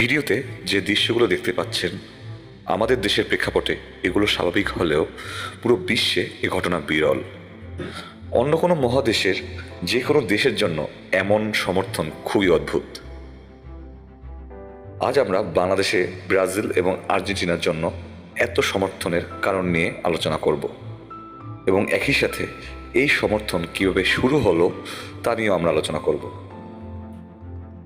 ভিডিওতে যে দৃশ্যগুলো দেখতে পাচ্ছেন আমাদের দেশের প্রেক্ষাপটে এগুলো স্বাভাবিক হলেও পুরো বিশ্বে এ ঘটনা বিরল। অন্য কোনো মহাদেশের যে কোনো দেশের জন্য এমন সমর্থন খুবই অদ্ভুত। আজ আমরা বাংলাদেশে ব্রাজিল এবং আর্জেন্টিনার জন্য এত সমর্থনের কারণ নিয়ে আলোচনা করব এবং একই সাথে এই সমর্থন কীভাবে শুরু হলো তা নিয়েও আমরা আলোচনা করব।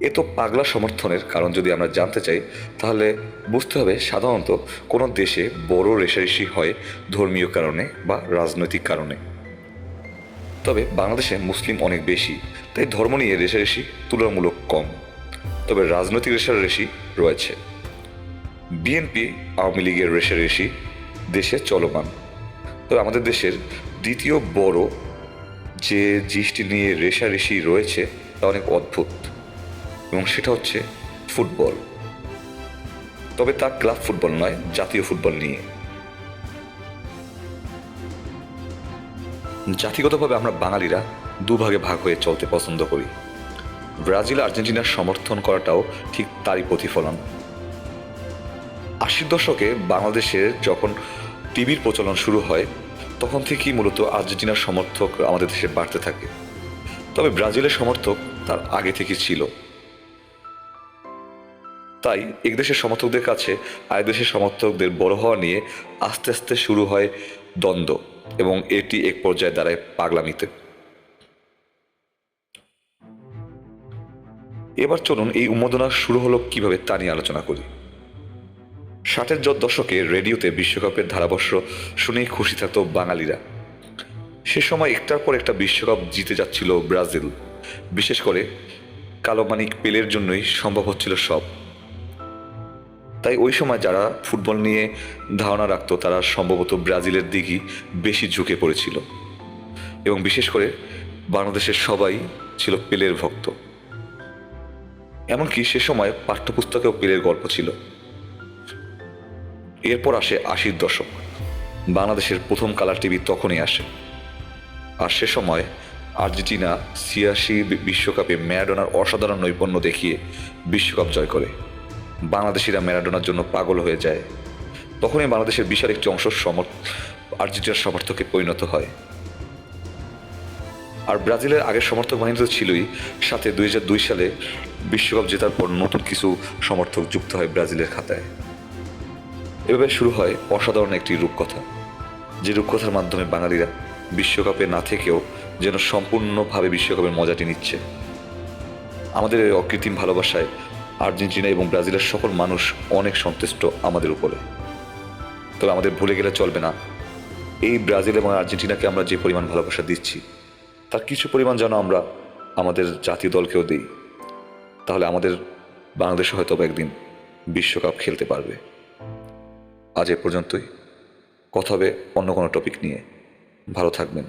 এত পাগলা সমর্থনের কারণ যদি আমরা জানতে চাই তাহলে বুঝতে হবে সাধারণত কোনো দেশে বড় রেষারেষি হয় ধর্মীয় কারণে বা রাজনৈতিক কারণে। তবে বাংলাদেশে মুসলিম অনেক বেশি, তাই ধর্ম নিয়ে রেষারেষি তুলনামূলক কম। তবে রাজনৈতিক রেষারেষি রয়েছে। বিএনপি আওয়ামী লীগের রেষারেষি দেশে চলমান। তবে আমাদের দেশের দ্বিতীয় বড় যে জিনিসটি নিয়ে রেষারেষি রয়েছে তা অনেক অদ্ভুত এবং সেটা হচ্ছে ফুটবল। তবে তা ক্লাব ফুটবল নয়, জাতীয় ফুটবল নিয়ে। জাতিগতভাবে আমরা বাঙালিরা দুভাগে ভাগ হয়ে চলতে পছন্দ করি। ব্রাজিল আর্জেন্টিনার সমর্থন করাটাও ঠিক তারই প্রতিফলন। 80 দশকে বাংলাদেশে যখন টিভির প্রচলন শুরু হয় তখন থেকেই মূলত আর্জেন্টিনার সমর্থক আমাদের দেশে বাড়তে থাকে। তবে ব্রাজিলের সমর্থক তার আগে থেকে ছিল। তাই এক দেশের সমর্থকদের কাছে আরেক দেশের সমর্থকদের বড় হওয়া নিয়ে আস্তে আস্তে শুরু হয় দ্বন্দ্ব এবং এটি এক পর্যায়ে দাঁড়ায় পাগলামিতে। এবার চলুন এই উন্মাদনা শুরু হলো কিভাবে তা নিয়ে আলোচনা করি। 60-এর দশকে রেডিওতে বিশ্বকাপের ধারাভাষ্য শুনেই খুশি থাকত বাঙালিরা। সে সময় একটার পর একটা বিশ্বকাপ জিতে যাচ্ছিল ব্রাজিল। বিশেষ করে কালোমানিক পেলের জন্যই সম্ভব হচ্ছিল সব। তাই ওই সময় যারা ফুটবল নিয়ে ধারণা রাখত তারা সম্ভবত ব্রাজিলের দিকেই বেশি ঝুঁকে পড়েছিল এবং বিশেষ করে বাংলাদেশের সবাই ছিল পেলের ভক্ত। এমনকি সে সময় পাঠ্যপুস্তকেও পেলের গল্প ছিল। এরপর আসে 80-র দশক। বাংলাদেশের প্রথম কালার টিভি তখনই আসে। আর সে সময় আর্জেন্টিনা 86 বিশ্বকাপে ম্যারাডোনার অসাধারণ নৈপুণ্য দেখিয়ে বিশ্বকাপ জয় করে। বাংলাদেশিরা ম্যারাডোনার জন্য পাগল হয়ে যায়। তখনই বাংলাদেশের বিশাল একটি অংশ আর্জেন্টিনার সমর্থকে পরিণত হয়। আর ব্রাজিলের আগের সমর্থক বাহিনী তো ছিলই, সাথে 2002 সালে বিশ্বকাপ জেতার পর নতুন কিছু সমর্থক যুক্ত হয় ব্রাজিলের খাতায়। এভাবে শুরু হয় অসাধারণ একটি রূপকথা, যে রূপকথার মাধ্যমে বাঙালিরা বিশ্বকাপে না থেকেও যেন সম্পূর্ণভাবে বিশ্বকাপের মজাটি নিচ্ছে। আমাদের এই অকৃত্রিম ভালোবাসায় আর্জেন্টিনা এবং ব্রাজিলের সকল মানুষ অনেক সন্তুষ্ট আমাদের উপরে। তবে আমাদের ভুলে গেলে চলবে না, এই ব্রাজিল এবং আর্জেন্টিনাকে আমরা যে পরিমাণ ভালোবাসা দিচ্ছি তার কিছু পরিমাণ যেন আমরা আমাদের জাতীয় দলকেও দিই। তাহলে আমাদের বাংলাদেশ হয়তো একদিন বিশ্বকাপ খেলতে পারবে। আজ এ পর্যন্তই। কথা হবে অন্য কোনো টপিক নিয়ে। ভালো থাকবেন।